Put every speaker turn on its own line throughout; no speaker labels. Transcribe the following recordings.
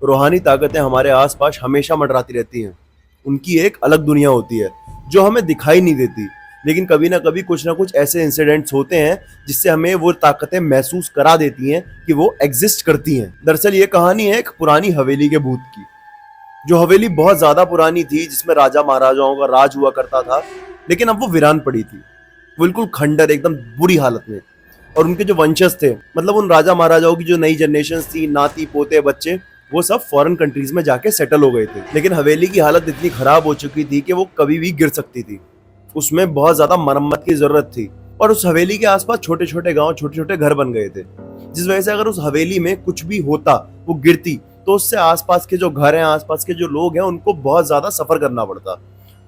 रूहानी ताकतें हमारे आसपास हमेशा मंडराती रहती हैं। उनकी एक अलग दुनिया होती है जो हमें दिखाई नहीं देती, लेकिन कभी ना कुछ ऐसे इंसिडेंट्स होते हैं जिससे हमें वो ताकतें महसूस करा देती हैं कि वो एग्जिस्ट करती हैं। दरअसल ये कहानी है एक पुरानी हवेली के भूत की। जो हवेली बहुत ज्यादा पुरानी थी, जिसमें राजा महाराजाओं का राज हुआ करता था, लेकिन अब वो वीरान पड़ी थी, बिल्कुल खंडर, एकदम बुरी हालत में। और उनके जो वंशज थे, मतलब उन राजा महाराजाओं की जो नई जनरेशन थी, नाती पोते बच्चे, वो सब फॉरेन कंट्रीज में जाके सेटल हो गए थे। लेकिन हवेली की हालत इतनी खराब हो चुकी थी कि वो कभी भी गिर सकती थी। उसमें बहुत ज्यादा मरम्मत की जरूरत थी। और उस हवेली के आसपास छोटे छोटे गांव, छोटे छोटे घर बन गए थे, जिस वजह से अगर उस हवेली में कुछ भी होता, वो गिरती, तो उससे आसपास के जो घर हैं, आसपास के जो लोग हैं, उनको बहुत ज्यादा सफर करना पड़ता।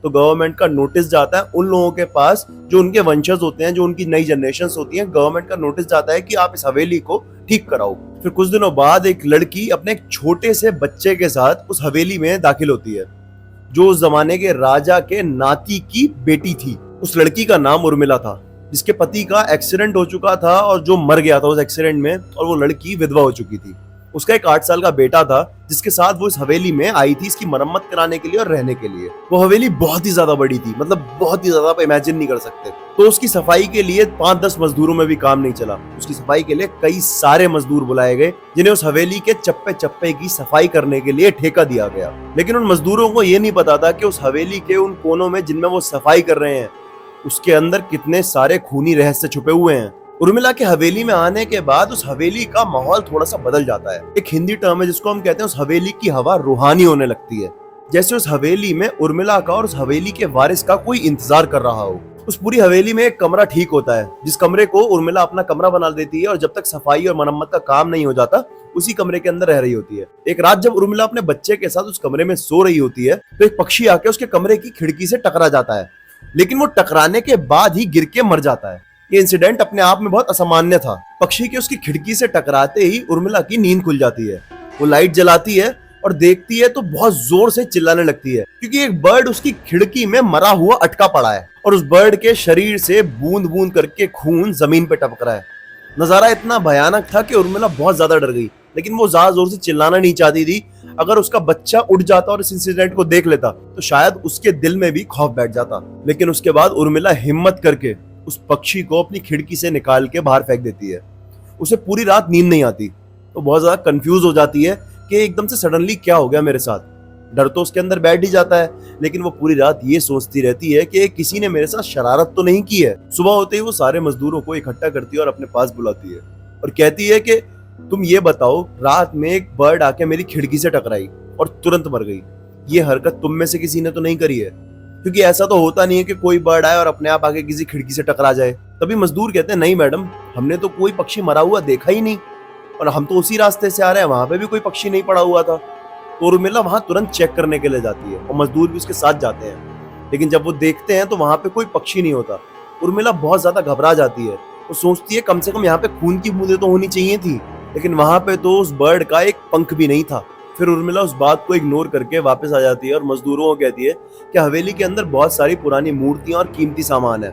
तो गवर्नमेंट का नोटिस जाता है उन लोगों के पास जो उनके वंशज होते हैं, जो उनकी नई जनरेशन होती हैं। गवर्नमेंट का नोटिस जाता है कि आप इस हवेली को ठीक कराओ। फिर कुछ दिनों बाद एक लड़की अपने एक छोटे से बच्चे के साथ उस हवेली में दाखिल होती है, जो उस जमाने के राजा के नाती की बेटी थी। उस लड़की का नाम उर्मिला था, जिसके पति का एक्सीडेंट हो चुका था और जो मर गया था उस एक्सीडेंट में, और वो लड़की विधवा हो चुकी थी। उसका एक 8 साल का बेटा था, जिसके साथ वो इस हवेली में आई थी इसकी मरम्मत कराने के लिए और रहने के लिए। वो हवेली बहुत ही ज्यादा बड़ी थी, मतलब बहुत ही ज्यादा, आप इमेजिन नहीं कर सकते। तो उसकी सफाई के लिए 5-10 मजदूरों में भी काम नहीं चला। उसकी सफाई के लिए कई सारे मजदूर बुलाए गए, जिन्हें उस हवेली के चप्पे चप्पे की सफाई करने के लिए ठेका दिया गया। लेकिन उन मजदूरों को ये नहीं पता था कि उस हवेली के उन कोनों में जिनमें वो सफाई कर रहे हैं, उसके अंदर कितने सारे खूनी रहस्य छुपे हुए हैं। उर्मिला के हवेली में आने के बाद उस हवेली का माहौल थोड़ा सा बदल जाता है। एक हिंदी टर्म है जिसको हम कहते हैं, उस हवेली की हवा रूहानी होने लगती है। जैसे उस हवेली में उर्मिला का और उस हवेली के वारिस का कोई इंतजार कर रहा हो। उस पूरी हवेली में एक कमरा ठीक होता है, जिस कमरे को उर्मिला अपना कमरा बना देती है, और जब तक सफाई और मरम्मत का काम नहीं हो जाता, उसी कमरे के अंदर रह रही होती है। एक रात जब उर्मिला अपने बच्चे के साथ उस कमरे में सो रही होती है, तो एक पक्षी आके उसके कमरे की खिड़की से टकरा जाता है, लेकिन वो टकराने के बाद ही गिर के मर जाता है। ये इंसिडेंट अपने आप में बहुत असामान्य था। पक्षी के उसकी खिड़की से टकराते ही उर्मिला की नींद खुल जाती है। वो लाइट जलाती है और देखती है तो बहुत जोर से चिल्लाने लगती है, क्योंकि एक बर्ड उसकी खिड़की में मरा हुआ अटका पड़ा है, और उस बर्ड के शरीर से बूंद बूंद करके खून जमीन पे टपक रहा है। नजारा इतना भयानक था कि उर्मिला बहुत ज्यादा डर गई, लेकिन वो ज्यादा जोर से चिल्लाना नहीं चाहती थी। अगर उसका बच्चा उठ जाता और इस इंसिडेंट को देख लेता, तो शायद उसके दिल में भी खौफ बैठ जाता। लेकिन उसके बाद उर्मिला हिम्मत करके उस पक्षी को अपनी खिड़की से निकाल के बाहर फेंक देती है। उसे पूरी रात नींद नहीं आती, तो बहुत ज्यादा कंफ्यूज हो जाती है कि एकदम से सडनली क्या हो गया मेरे साथ। डर तो उसके अंदर बैठ ही जाता है, लेकिन वो पूरी रात ये सोचती रहती है कि किसी ने मेरे साथ शरारत तो नहीं की है। सुबह होते ही वो सारे मजदूरों को इकट्ठा करती है और अपने पास बुलाती है और कहती है कि तुम ये बताओ, रात में एक बर्ड आके मेरी खिड़की से टकराई और तुरंत मर गई। ये हरकत तुम में से किसी ने तो नहीं करी है? क्योंकि ऐसा तो होता नहीं है कि कोई बर्ड आए और अपने आप आके किसी खिड़की से टकरा जाए। तभी मजदूर कहते हैं, नहीं मैडम, हमने तो कोई पक्षी मरा हुआ देखा ही नहीं, और हम तो उसी रास्ते से आ रहे हैं, वहां पे भी कोई पक्षी नहीं पड़ा हुआ था। तो उर्मिला वहां तुरंत चेक करने के लिए जाती है और मजदूर भी उसके साथ जाते हैं। लेकिन जब वो देखते हैं तो वहां पे कोई पक्षी नहीं होता। उर्मिला बहुत ज्यादा घबरा जाती है। वो सोचती है कम से कम यहाँ पे खून की बूंदें तो होनी चाहिए थी, लेकिन वहां पे तो उस बर्ड का एक पंख भी नहीं था। फिर उर्मिला उस बात को इग्नोर करके वापस आ जाती है और मजदूरों को कहती है कि हवेली के अंदर बहुत सारी पुरानी मूर्तियां और कीमती सामान है,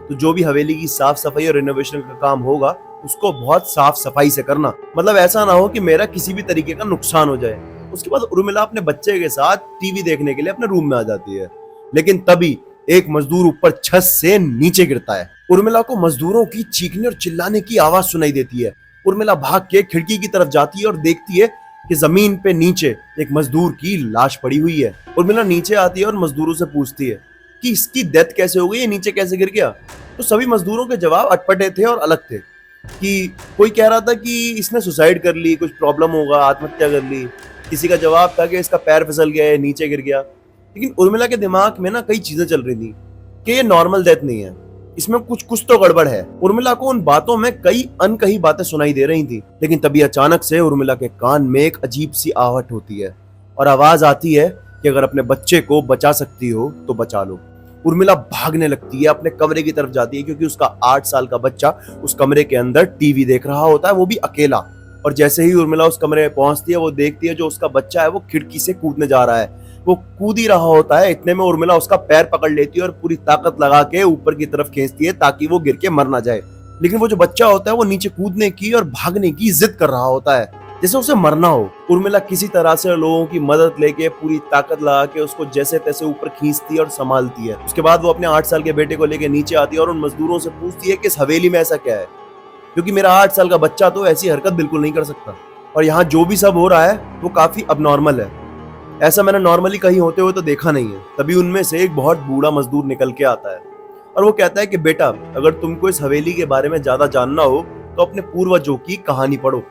तो जो भी हवेली की साफ सफाई और रिनोवेशन का काम होगा, उसको बहुत साफ सफाई से करना, मतलब ऐसा ना हो कि मेरा किसी भी तरीके का नुकसान हो जाए। उसके बाद उर्मिला अपने बच्चे के साथ टीवी देखने के लिए अपने रूम में आ जाती है, लेकिन तभी एक मजदूर ऊपर छत से नीचे गिरता है। उर्मिला को मजदूरों की चीखने और चिल्लाने की आवाज सुनाई देती है। उर्मिला भाग के खिड़की की तरफ जाती है और देखती है कि जमीन पे नीचे एक मजदूर की लाश पड़ी हुई है। उर्मिला नीचे आती है और मजदूरों से पूछती है कि इसकी डेथ कैसे हो गई, ये नीचे कैसे गिर गया। तो सभी मजदूरों के जवाब अटपटे थे और अलग थे। कि कोई कह रहा था कि इसने सुसाइड कर ली, कुछ प्रॉब्लम होगा, आत्महत्या कर ली। किसी का जवाब था कि इसका पैर फिसल गया है, नीचे गिर गया। लेकिन उर्मिला के दिमाग में ना कई चीजें चल रही थी कि ये नॉर्मल डेथ नहीं है, इसमें कुछ तो गड़बड़ है। उर्मिला को उन बातों में कई अनकही बातें सुनाई दे रही थी। लेकिन तभी अचानक से उर्मिला के कान में एक अजीब सी आहट होती है और आवाज आती है कि अगर अपने बच्चे को बचा सकती हो तो बचा लो। उर्मिला भागने लगती है, अपने कमरे की तरफ जाती है, क्योंकि उसका 8 साल का बच्चा उस कमरे के अंदर टीवी देख रहा होता है, वो भी अकेला। और जैसे ही उर्मिला उस कमरे में पहुंचती है, वो देखती है जो उसका बच्चा है वो खिड़की से कूदने जा रहा है। वो कूद ही रहा होता है, इतने में उर्मिला उसका पैर पकड़ लेती है और पूरी ताकत लगा के ऊपर की तरफ खींचती है ताकि वो गिर के मर ना जाए। लेकिन वो जो बच्चा होता है वो नीचे कूदने की और भागने की जिद कर रहा होता है। जैसे उसे मरना हो। उर्मिला किसी तरह से लोगों की मदद लेके पूरी ताकत लगा के उसको जैसे तैसे ऊपर खींचती है और संभालती है। उसके बाद वो अपने 8 साल के बेटे को लेके नीचे आती है और उन मजदूरों से पूछती है कि इस हवेली में ऐसा क्या है, क्योंकि मेरा 8 साल का बच्चा तो ऐसी हरकत बिल्कुल नहीं कर सकता और यहाँ जो भी सब हो रहा है वो काफी अबनॉर्मल है। ऐसा मैंने नॉर्मली कहीं होते हुए तो देखा नहीं है। तभी उनमें से एक बहुत बूढ़ा मजदूर निकल के आता है और वो कहता है कि बेटा, अगर तुमको इस हवेली के बारे में ज्यादा जानना हो तो अपने पूर्वजों की कहानी पढ़ो।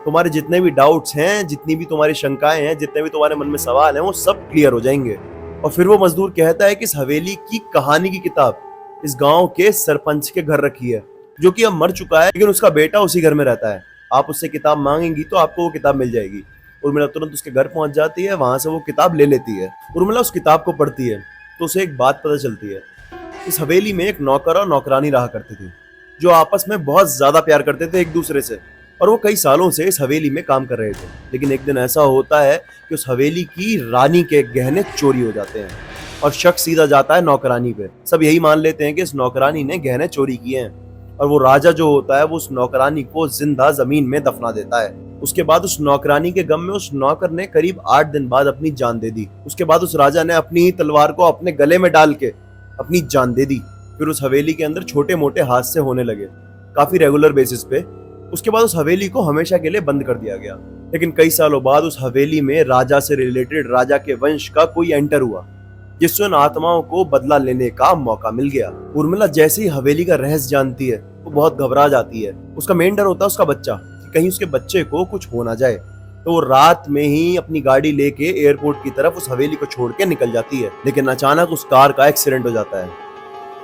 तुम्हारे जितने भी डाउट्स हैं, जितनी भी तुम्हारी शंकाएं हैं, जितने भी तुम्हारे मन में सवाल हैं, वो सब क्लियर हो जाएंगे। और फिर वो मजदूर कहता है कि इस हवेली की कहानी की किताब इस गांव के सरपंच के घर रखी है, जो कि अब मर चुका है, लेकिन उसका बेटा उसी घर में रहता है। आप उससे किताब मांगेंगी तो आपको वो किताब मिल जाएगी। उर्मिला तुरंत उसके घर पहुंच जाती है, वहां से वो किताब ले लेती है। उर्मिला उस किताब को पढ़ती है तो उसे एक बात पता चलती है। इस हवेली में एक नौकर और नौकरानी रहा करते थे, जो आपस में बहुत ज्यादा प्यार करते थे एक दूसरे से, और वो कई सालों से इस हवेली में काम कर रहे थे। लेकिन एक दिन ऐसा होता है कि उस हवेली की रानी के गहने चोरी हो जाते हैं और शक सीधा जाता है नौकरानी पे। सब यही मान लेते हैं कि इस नौकरानी ने गहने चोरी किए हैं और वो राजा जो होता है वो उस नौकरानी को जिंदा जमीन में दफना देता है। उसके बाद उस नौकरानी के गम में उस नौकर ने करीब 8 दिन बाद अपनी जान दे दी। उसके बाद उस राजा ने अपनी ही तलवार को अपने गले में डाल के अपनी जान दे दी। फिर उस हवेली के अंदर छोटे मोटे हादसे होने लगे, काफी रेगुलर बेसिस पे। उसके बाद उस हवेली को हमेशा के लिए बंद कर दिया गया। लेकिन कई सालों बाद उस हवेली में राजा से रिलेटेड राजा के वंश का कोई एंटर हुआ, जिससे उन आत्माओं को बदला लेने का मौका मिल गया। उर्मिला जैसे ही हवेली का रहस्य जानती है वो बहुत घबरा जाती है। उसका मेन डर होता है उसका बच्चा, कि कहीं उसके बच्चे को कुछ हो ना जाए। तो वो रात में ही अपनी गाड़ी लेके एयरपोर्ट की तरफ उस हवेली को छोड़ के निकल जाती है। लेकिन अचानक उस कार का एक्सीडेंट हो जाता है।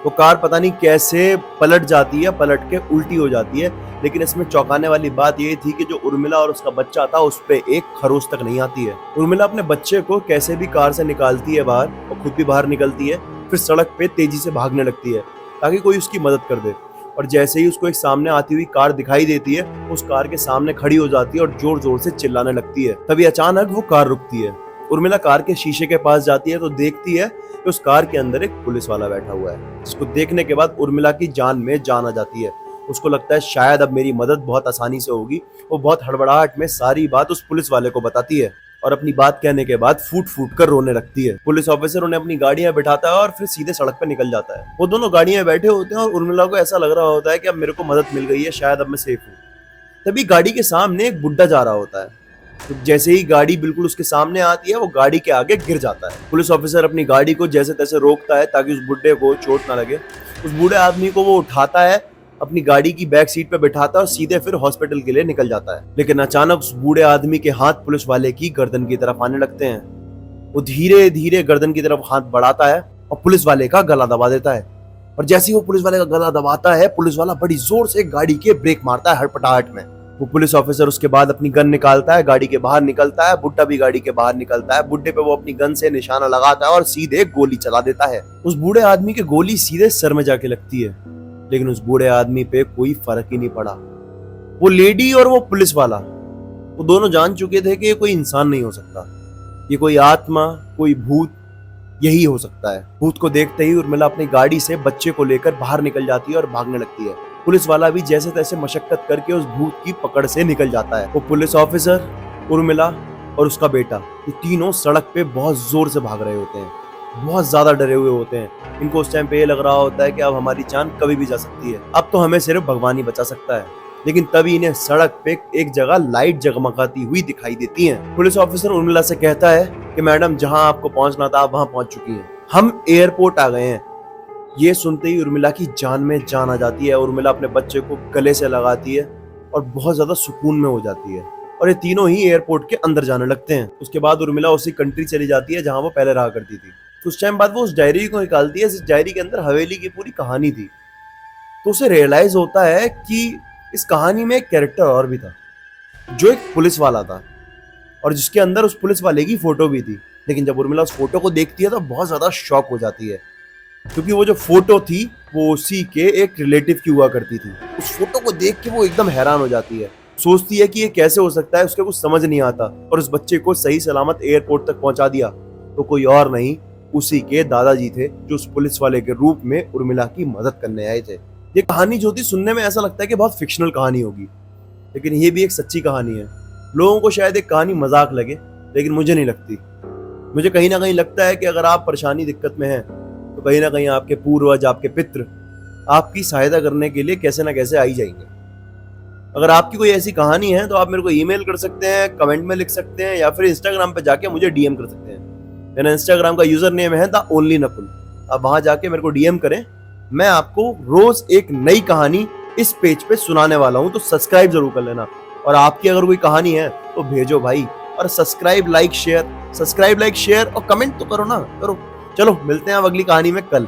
वो कार पता नहीं कैसे पलट जाती है, पलट के उल्टी हो जाती है। लेकिन इसमें चौंकाने वाली बात ये थी कि जो उर्मिला और उसका बच्चा था उस पे एक खरोच तक नहीं आती है। उर्मिला अपने बच्चे को कैसे भी कार से निकालती है बाहर और खुद भी बाहर निकलती है। फिर सड़क पे तेजी से भागने लगती है ताकि कोई उसकी मदद कर दे। और जैसे ही उसको एक सामने आती हुई कार दिखाई देती है, उस कार के सामने खड़ी हो जाती है और जोर जोर से चिल्लाने लगती है। तभी अचानक वो कार रुकती है। उर्मिला कार के शीशे के पास जाती है तो देखती है कि उस कार के अंदर एक पुलिस वाला बैठा हुआ है, जिसको देखने के बाद उर्मिला की जान में जान आ जाती है। उसको लगता है शायद अब मेरी मदद बहुत आसानी से होगी। वो बहुत हड़बड़ाहट में सारी बात उस पुलिस वाले को बताती है और अपनी बात कहने के बाद फूट फूट कर रोने लगती है। पुलिस ऑफिसर उन्हें अपनी गाड़ियां बिठाता है और फिर सीधे सड़क पर निकल जाता है। वो दोनों गाड़ियां बैठे होते हैं और उर्मिला को ऐसा लग रहा होता है कि अब मेरे को मदद मिल गई है, शायद अब मैं सेफ हूँ। तभी गाड़ी के सामने एक बुड्ढा जा रहा होता है। तो जैसे ही गाड़ी बिल्कुल उसके सामने आती है वो गाड़ी के आगे गिर जाता है। पुलिस ऑफिसर अपनी गाड़ी को जैसे तैसे रोकता है ताकि उस बुड्ढे को चोट ना लगे। उस बूढ़े आदमी को वो उठाता है, अपनी गाड़ी की बैक सीट पे बिठाता है और सीधे फिर हॉस्पिटल के लिए निकल जाता है। लेकिन अचानक उस बूढ़े आदमी के हाथ पुलिस वाले की गर्दन की तरफ आने लगते हैं। वो धीरे धीरे गर्दन की तरफ हाथ बढ़ाता है और पुलिस वाले का गला दबा देता है। और जैसे ही वो पुलिस वाले का गला दबाता है, पुलिस वाला बड़ी जोर से गाड़ी के ब्रेक मारता है हड़पटाहट में। वो पुलिस ऑफिसर उसके बाद अपनी गन निकालता है, गाड़ी के बाहर निकलता है। बुड्ढा भी गाड़ी के बाहर निकलता है। बुड्ढे पे वो अपनी गन से निशाना लगाता है और सीधे गोली चला देता है। उस बूढ़े आदमी की गोली सीधे सर में जाके लगती है, लेकिन उस बूढ़े आदमी पे कोई फर्क ही नहीं पड़ा। वो लेडी और वो पुलिस वाला, वो दोनों जान चुके थे कि ये कोई इंसान नहीं हो सकता, ये कोई आत्मा, कोई भूत यही हो सकता है। भूत को देखते ही उर्मिला अपनी गाड़ी से बच्चे को लेकर बाहर निकल जाती है और भागने लगती है। पुलिस वाला भी जैसे तैसे मशक्कत करके उस भूत की पकड़ से निकल जाता है। वो पुलिस ऑफिसर, उर्मिला और उसका बेटा, ये तीनों सड़क पे बहुत जोर से भाग रहे होते हैं, बहुत ज्यादा डरे हुए होते हैं। इनको उस टाइम पे ये लग रहा होता है कि अब हमारी जान कभी भी जा सकती है, अब तो हमें सिर्फ भगवान ही बचा सकता है। लेकिन तभी इन्हें सड़क पे एक जगह लाइट जगमगाती हुई दिखाई देती है। पुलिस ऑफिसर उर्मिला से कहता है कि मैडम, जहां आपको पहुंचना था आप वहां पहुंच चुकी हैं, हम एयरपोर्ट आ गए हैं। ये सुनते ही उर्मिला की जान में जान आ जाती है। उर्मिला अपने बच्चे को गले से लगाती है और बहुत ज्यादा सुकून में हो जाती है और ये तीनों ही एयरपोर्ट के अंदर जाने लगते हैं। उसके बाद उर्मिला उसी कंट्री चली जाती है जहां वो पहले रहा करती थी। कुछ टाइम बाद वो उस डायरी को निकालती है, इस डायरी के अंदर हवेली की पूरी कहानी थी। तो उसे रियलाइज होता है कि इस कहानी में एक कैरेक्टर और भी था, जो एक पुलिस वाला था और जिसके अंदर उस पुलिस वाले की फोटो भी थी। लेकिन जब उर्मिला उस फोटो को देखती है तो बहुत ज्यादा शॉक हो जाती है, क्योंकि वो जो फोटो थी वो उसी के एक रिलेटिव की हुआ करती थी। उस फोटो को देख के वो एकदम हैरान हो जाती है, सोचती है कि ये कैसे हो सकता है, उसके कुछ समझ नहीं आता। और उस बच्चे को सही सलामत एयरपोर्ट तक पहुंचा दिया तो कोई और नहीं, उसी के दादाजी थे, जो उस पुलिस वाले के रूप में उर्मिला की मदद करने आए थे। ये कहानी जो थी सुनने में ऐसा लगता है कि बहुत फिक्शनल कहानी होगी, लेकिन ये भी एक सच्ची कहानी है। लोगों को शायद एक कहानी मजाक लगे, लेकिन मुझे नहीं लगती। मुझे कहीं ना कहीं लगता है कि अगर आप परेशानी दिक्कत में हैं तो कहीं ना कहीं आपके पूर्वज, आपके पितृ आपकी सहायता करने के लिए कैसे ना कैसे आ ही जाएंगे। अगर आपकी कोई ऐसी कहानी है तो आप मेरे को ईमेल कर सकते हैं, कमेंट में लिख सकते हैं, या फिर इंस्टाग्राम पे जाके मुझे डीएम कर सकते हैं। मेरा इंस्टाग्राम का यूजर नेम है द ओनली नकुल। आप वहां जाके मेरे को डीएम करें, मैं आपको रोज एक नई कहानी इस पेज पे सुनाने वाला हूं, तो सब्सक्राइब जरूर कर लेना। और आपकी अगर कोई कहानी है तो भेजो भाई, और सब्सक्राइब लाइक शेयर और कमेंट तो करो ना, करो। चलो मिलते हैं अब अगली कहानी में कल।